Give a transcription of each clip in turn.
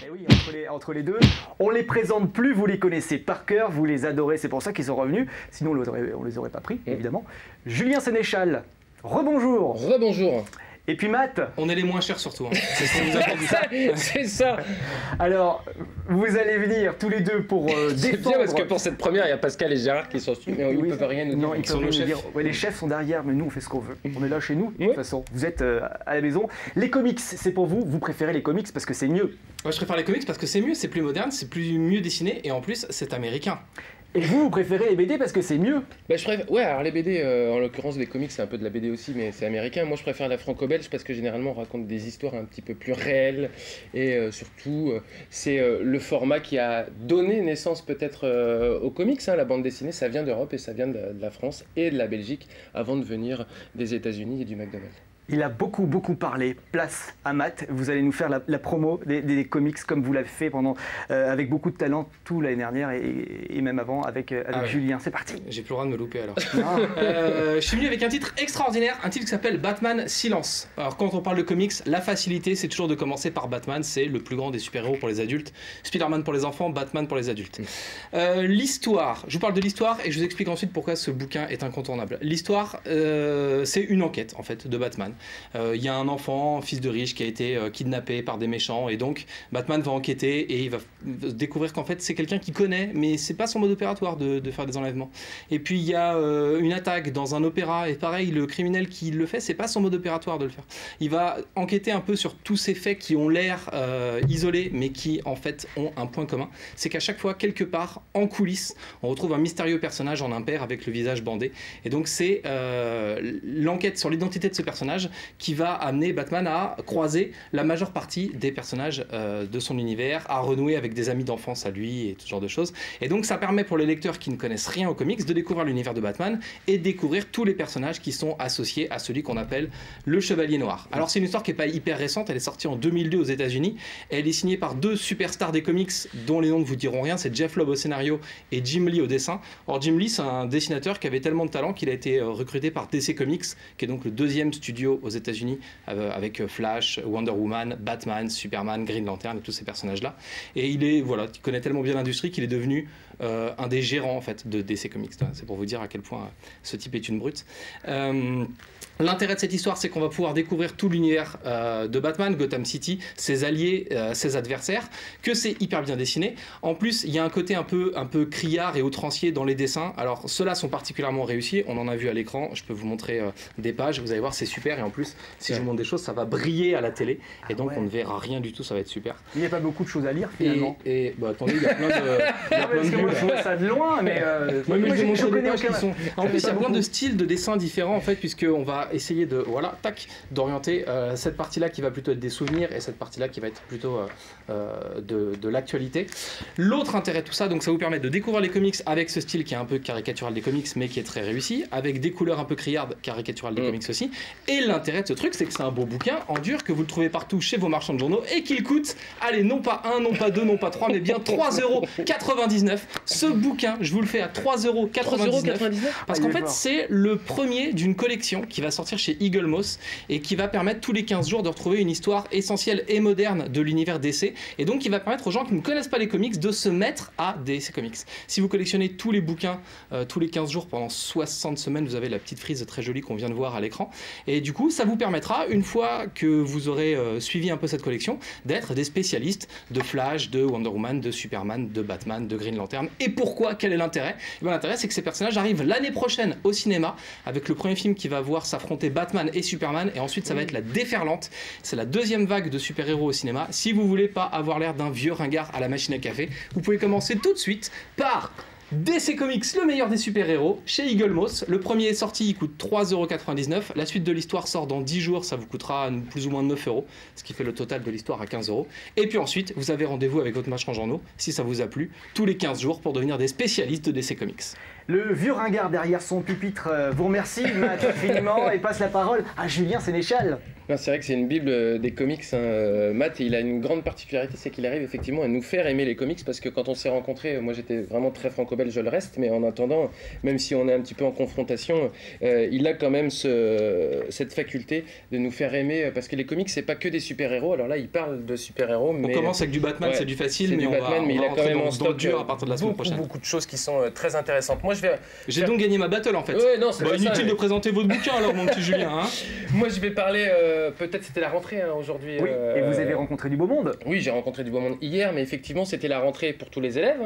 Et oui, entre les deux, on les présente plus, vous les connaissez par cœur, vous les adorez, c'est pour ça qu'ils sont revenus, sinon on les aurait pas pris, évidemment. Julien Sénéchal, rebonjour. Rebonjour. Et puis Matt. On est les moins chers surtout. Hein. C'est ce qu'on nous a dit ça. C'est ça. Alors, vous allez venir tous les deux pour défendre... C'est bien parce que pour cette première, il y a Pascal et Gérard qui sont suivis, mais ils ne peuvent rien nous dire. Non, ils peuvent rien nous dire. Ouais, les chefs sont derrière, mais nous, on fait ce qu'on veut. On est là chez nous, de toute façon. Vous êtes à la maison. Les comics, c'est pour vous. Vous préférez les comics parce que c'est mieux. Moi, je préfère les comics parce que c'est mieux, c'est plus moderne, c'est plus mieux dessiné, et en plus, c'est américain. Et vous préférez les BD parce que c'est mieux? Bah, je préfère... Ouais, alors les BD, en l'occurrence les comics c'est un peu de la BD aussi, mais c'est américain. Moi je préfère la franco-belge parce que généralement on raconte des histoires un petit peu plus réelles et surtout c'est le format qui a donné naissance peut-être aux comics. Hein. La bande dessinée ça vient d'Europe et ça vient de la France et de la Belgique avant de venir des États-Unis et du McDonald's. Il a beaucoup parlé. Place à Matt. Vous allez nous faire la promo des comics comme vous l'avez fait pendant avec beaucoup de talent tout l'année dernière et même avant avec Julien. C'est parti. J'ai plus le droit de me louper alors. Je suis venu avec un titre extraordinaire, un titre qui s'appelle Batman Silence. Alors quand on parle de comics, la facilité c'est toujours de commencer par Batman, c'est le plus grand des super-héros pour les adultes. Spider-Man pour les enfants, Batman pour les adultes. L'histoire, je vous parle de l'histoire et je vous explique ensuite pourquoi ce bouquin est incontournable. L'histoire, c'est une enquête en fait de Batman. Il y a un enfant, fils de riche, qui a été kidnappé par des méchants et donc Batman va enquêter et il va découvrir qu'en fait c'est quelqu'un qu'il connaît mais c'est pas son mode opératoire de faire des enlèvements. Et puis il y a une attaque dans un opéra et pareil le criminel qui le fait c'est pas son mode opératoire de le faire. Il va enquêter un peu sur tous ces faits qui ont l'air isolés mais qui en fait ont un point commun, c'est qu'à chaque fois quelque part en coulisses on retrouve un mystérieux personnage en impair avec le visage bandé et donc c'est l'enquête sur l'identité de ce personnage qui va amener Batman à croiser la majeure partie des personnages de son univers, à renouer avec des amis d'enfance à lui et tout ce genre de choses. Et donc ça permet pour les lecteurs qui ne connaissent rien aux comics de découvrir l'univers de Batman et de découvrir tous les personnages qui sont associés à celui qu'on appelle le Chevalier Noir. Alors c'est une histoire qui n'est pas hyper récente, elle est sortie en 2002 aux États-Unis. Elle est signée par deux superstars des comics dont les noms ne vous diront rien, c'est Jeff Loeb au scénario et Jim Lee au dessin. Or Jim Lee c'est un dessinateur qui avait tellement de talent qu'il a été recruté par DC Comics, qui est donc le deuxième studio aux États-Unis avec Flash, Wonder Woman, Batman, Superman, Green Lantern et tous ces personnages-là. Et il connaît tellement bien l'industrie qu'il est devenu un des gérants en fait de DC Comics. C'est pour vous dire à quel point ce type est une brute. L'intérêt de cette histoire, c'est qu'on va pouvoir découvrir tout l'univers de Batman, Gotham City, ses alliés, ses adversaires, que c'est hyper bien dessiné. En plus, il y a un côté un peu criard et outrancier dans les dessins. Alors, ceux-là sont particulièrement réussis. On en a vu à l'écran. Je peux vous montrer des pages. Vous allez voir, c'est super. Et en plus, si je vous montre des choses, ça va briller à la télé. Et donc, on ne verra rien du tout. Ça va être super. Il n'y a pas beaucoup de choses à lire, finalement. Bah, attendez, il y a plein de... Moi, je vois ça de loin, mais... moi, je connais des pages qui sont... En plus, il y a plein de styles de dessins différents, en fait, puisqu'on va essayer de d'orienter cette partie-là qui va plutôt être des souvenirs et cette partie-là qui va être plutôt de l'actualité. L'autre intérêt de tout ça, donc ça vous permet de découvrir les comics avec ce style qui est un peu caricatural des comics mais qui est très réussi, avec des couleurs un peu criardes caricaturales des comics aussi. Et l'intérêt de ce truc, c'est que c'est un beau bouquin en dur que vous le trouvez partout chez vos marchands de journaux et qu'il coûte, allez, non pas 1, non pas 2, non pas 3, mais bien 3,99 €. Ce bouquin, je vous le fais à 3,99 € parce qu'en fait, c'est le premier d'une collection qui va sortir chez Eagle Moss et qui va permettre tous les 15 jours de retrouver une histoire essentielle et moderne de l'univers DC et donc qui va permettre aux gens qui ne connaissent pas les comics de se mettre à DC Comics. Si vous collectionnez tous les bouquins tous les 15 jours pendant 60 semaines, vous avez la petite frise très jolie qu'on vient de voir à l'écran et du coup ça vous permettra, une fois que vous aurez suivi un peu cette collection, d'être des spécialistes de Flash, de Wonder Woman, de Superman, de Batman, de Green Lantern. Et pourquoi? Quel est l'intérêt? L'intérêt, c'est que ces personnages arrivent l'année prochaine au cinéma avec le premier film qui va voir s'affronter Batman et Superman et ensuite ça va être la déferlante. C'est la deuxième vague de super-héros au cinéma. Si vous voulez pas avoir l'air d'un vieux ringard à la machine à café, vous pouvez commencer tout de suite par DC Comics, le meilleur des super-héros, chez Eagle Moss. Le premier est sorti, il coûte 3,99 €. La suite de l'histoire sort dans 10 jours, ça vous coûtera plus ou moins 9 €, ce qui fait le total de l'histoire à 15 €. Et puis ensuite, vous avez rendez-vous avec votre marchand de journaux, si ça vous a plu, tous les 15 jours pour devenir des spécialistes de DC Comics. Le vieux ringard derrière son pupitre vous remercie, Matt, infiniment, et passe la parole à Julien Sénéchal. C'est vrai que c'est une bible des comics, hein. Matt, il a une grande particularité, c'est qu'il arrive effectivement à nous faire aimer les comics, parce que quand on s'est rencontrés, moi j'étais vraiment très franco-belge, je le reste, mais en attendant, même si on est un petit peu en confrontation, il a quand même cette faculté de nous faire aimer, parce que les comics c'est pas que des super-héros. Alors là il parle de super-héros, mais... On commence avec du Batman, c'est du facile, mais on va il a quand même en stock dur à partir de la semaine prochaine. Beaucoup de choses qui sont très intéressantes. Moi j'ai donc gagné ma battle en fait. Ouais, non, c'est inutile de présenter votre bouquin alors mon petit Julien. Hein. Moi je vais parler, peut-être c'était la rentrée hein, aujourd'hui. Oui, et vous avez rencontré du beau monde. Oui, j'ai rencontré du beau monde hier, mais effectivement c'était la rentrée pour tous les élèves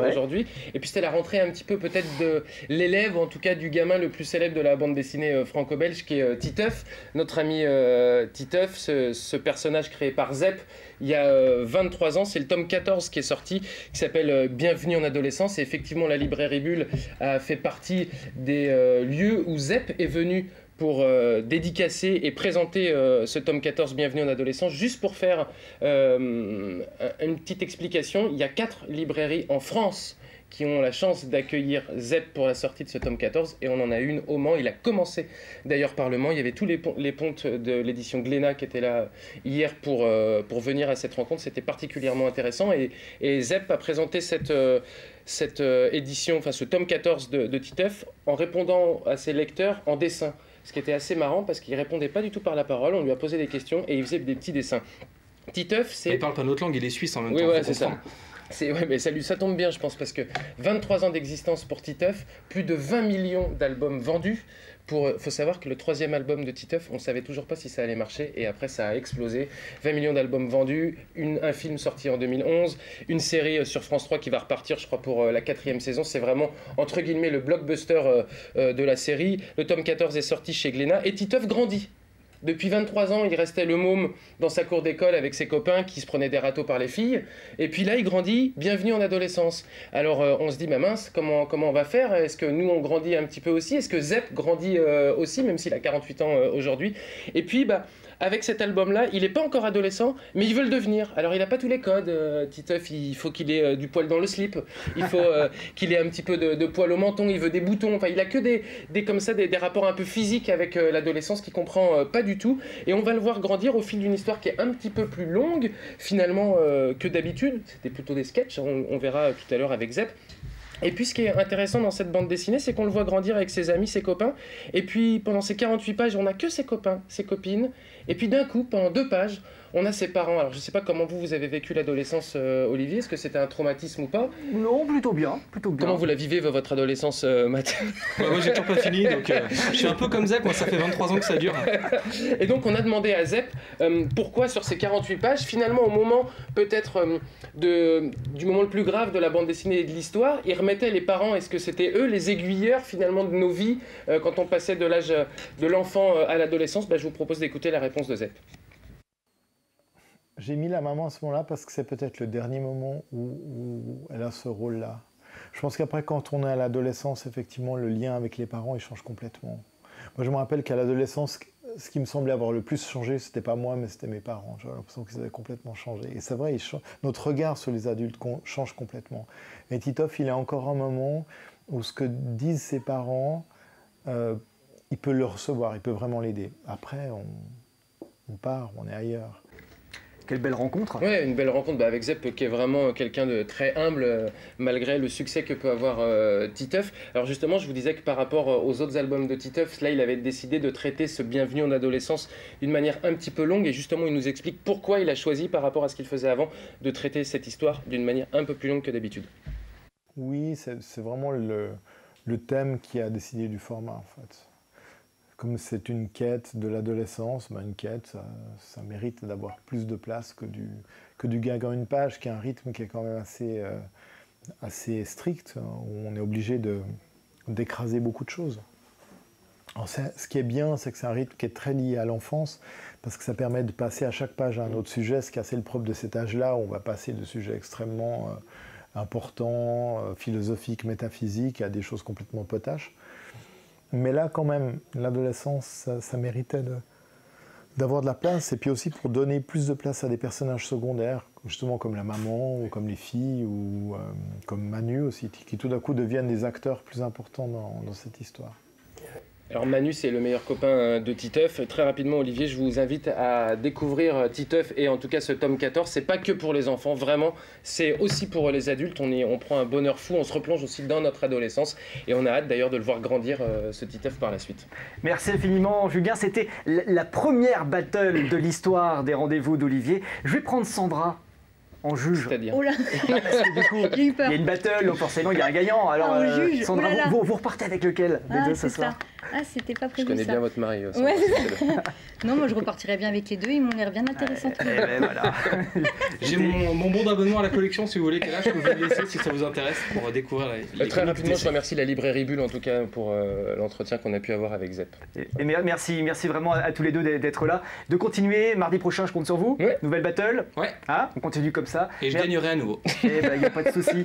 aujourd'hui. Et puis c'était la rentrée un petit peu peut-être de l'élève, ou en tout cas du gamin le plus célèbre de la bande dessinée franco-belge, qui est Titeuf, notre ami Titeuf, ce personnage créé par Zep il y a 23 ans. C'est le tome 14 qui est sorti, qui s'appelle Bienvenue en adolescence. Et effectivement la librairie Bulle a fait partie des lieux où Zep est venu pour dédicacer et présenter ce tome 14 Bienvenue en adolescence. Juste pour faire une petite explication, il y a 4 librairies en France qui ont la chance d'accueillir Zep pour la sortie de ce tome 14, et on en a une au Mans. Il a commencé d'ailleurs par le Mans. Il y avait tous les pontes de l'édition Glénat qui étaient là hier pour venir à cette rencontre. C'était particulièrement intéressant, et Zep a présenté cette édition, enfin ce tome 14 de Titeuf, en répondant à ses lecteurs en dessin. Ce qui était assez marrant, parce qu'il ne répondait pas du tout par la parole. On lui a posé des questions et il faisait des petits dessins. Titeuf, c'est... Il parle pas notre langue, il est suisse en même temps. Oui, ouais, c'est ça. Ouais, mais ça tombe bien, je pense, parce que 23 ans d'existence pour Titeuf, plus de 20 millions d'albums vendus. Faut savoir que le 3e album de Titeuf, on ne savait toujours pas si ça allait marcher, et après ça a explosé. 20 millions d'albums vendus, un film sorti en 2011, une série sur France 3 qui va repartir, je crois, pour la 4e saison. C'est vraiment, entre guillemets, le blockbuster de la série. Le tome 14 est sorti chez Glénat, et Titeuf grandit. Depuis 23 ans, il restait le môme dans sa cour d'école avec ses copains qui se prenaient des râteaux par les filles. Et puis là, il grandit, bienvenue en adolescence. Alors on se dit, bah mince, comment on va faire? Est-ce que nous, on grandit un petit peu aussi? Est-ce que Zep grandit aussi, même s'il a 48 ans aujourd'hui? Et puis, avec cet album-là, il n'est pas encore adolescent, mais il veut le devenir. Alors il n'a pas tous les codes, Titeuf, il faut qu'il ait du poil dans le slip, il faut qu'il ait un petit peu de poil au menton, il veut des boutons, enfin il a que des rapports un peu physiques avec l'adolescence qu'il comprend pas du tout. Et on va le voir grandir au fil d'une histoire qui est un petit peu plus longue finalement que d'habitude. C'était plutôt des sketchs, on verra tout à l'heure avec Zep. Et puis ce qui est intéressant dans cette bande dessinée, c'est qu'on le voit grandir avec ses amis, ses copains, et puis pendant ces 48 pages, on n'a que ses copains, ses copines, et puis d'un coup, pendant 2 pages, on a ses parents. Alors je ne sais pas comment vous avez vécu l'adolescence, Olivier, est-ce que c'était un traumatisme ou pas? Non, plutôt bien. Comment vous la vivez, votre adolescence, Matt? Moi j'ai toujours pas fini, donc je suis un peu comme Zep, moi ça fait 23 ans que ça dure. Et donc on a demandé à Zep pourquoi sur ces 48 pages, finalement au moment peut-être du moment le plus grave de la bande dessinée et de l'histoire, il remettait les parents, est-ce que c'était eux les aiguilleurs finalement de nos vies quand on passait de l'âge de l'enfant à l'adolescence? Je vous propose d'écouter la réponse de Zep. J'ai mis la maman à ce moment-là parce que c'est peut-être le dernier moment où elle a ce rôle-là. Je pense qu'après, quand on est à l'adolescence, effectivement, le lien avec les parents, il change complètement. Moi, je me rappelle qu'à l'adolescence, ce qui me semblait avoir le plus changé, c'était pas moi, mais c'était mes parents. J'avais l'impression qu'ils avaient complètement changé. Et c'est vrai, notre regard sur les adultes change complètement. Et Titeuf, il a encore un moment où ce que disent ses parents, il peut le recevoir, il peut vraiment l'aider. Après, on part, on est ailleurs. Quelle belle rencontre. Ouais, une belle rencontre avec Zep, qui est vraiment quelqu'un de très humble, malgré le succès que peut avoir Titeuf. Alors justement, je vous disais que par rapport aux autres albums de Titeuf, là, il avait décidé de traiter ce Bienvenue en adolescence d'une manière un petit peu longue, et justement, il nous explique pourquoi il a choisi, par rapport à ce qu'il faisait avant, de traiter cette histoire d'une manière un peu plus longue que d'habitude. Oui, c'est vraiment le thème qui a décidé du format, en fait. Comme c'est une quête de l'adolescence, une quête, ça mérite d'avoir plus de place que du gag en une page, qui a un rythme qui est quand même assez strict, où on est obligé d'écraser beaucoup de choses. Alors ce qui est bien, c'est que c'est un rythme qui est très lié à l'enfance, parce que ça permet de passer à chaque page à un autre sujet, ce qui est assez le propre de cet âge-là, où on va passer de sujets extrêmement importants, philosophiques, métaphysiques, à des choses complètement potaches. Mais là, quand même, l'adolescence, ça méritait d'avoir de la place, et puis aussi pour donner plus de place à des personnages secondaires, justement comme la maman, ou comme les filles, ou comme Manu aussi, qui tout d'un coup deviennent des acteurs plus importants dans cette histoire. Alors Manu, c'est le meilleur copain de Titeuf. Très rapidement, Olivier, je vous invite à découvrir Titeuf et en tout cas ce tome 14. C'est pas que pour les enfants, vraiment, c'est aussi pour les adultes. On prend un bonheur fou, on se replonge aussi dans notre adolescence et on a hâte d'ailleurs de le voir grandir, ce Titeuf, par la suite. Merci infiniment, Julien. C'était la première battle de l'histoire des rendez-vous d'Olivier. Je vais prendre Sandra en juge. C'est-à-dire Oh là, Parce que du coup, j'ai eu peur. il y a une battle, donc forcément il y a un gagnant. Alors, Ah, en juge, Sandra, oh là là. vous repartez avec lequel des Ah, deux c'est ce soir? ça. Ah, c'était pas Je prévu connais ça. bien votre mari. Ouais, c'est ça. Non, moi je repartirais bien avec les deux, ils m'ont l'air bien intéressants tous les deux. Eh ben, voilà. J'ai mon bon d'abonnement à la collection si vous voulez, qui est là, je peux vous le laisser si ça vous intéresse pour découvrir les Très comics rapidement, je DC. remercie la librairie Bulle en tout cas pour l'entretien qu'on a pu avoir avec Zep. Et merci vraiment à tous les deux d'être là. De continuer, mardi prochain je compte sur vous. Ouais. Nouvelle battle. Ouais. Ah, on continue comme ça. Et je gagnerai à nouveau. Eh ben, il n'y a pas de souci.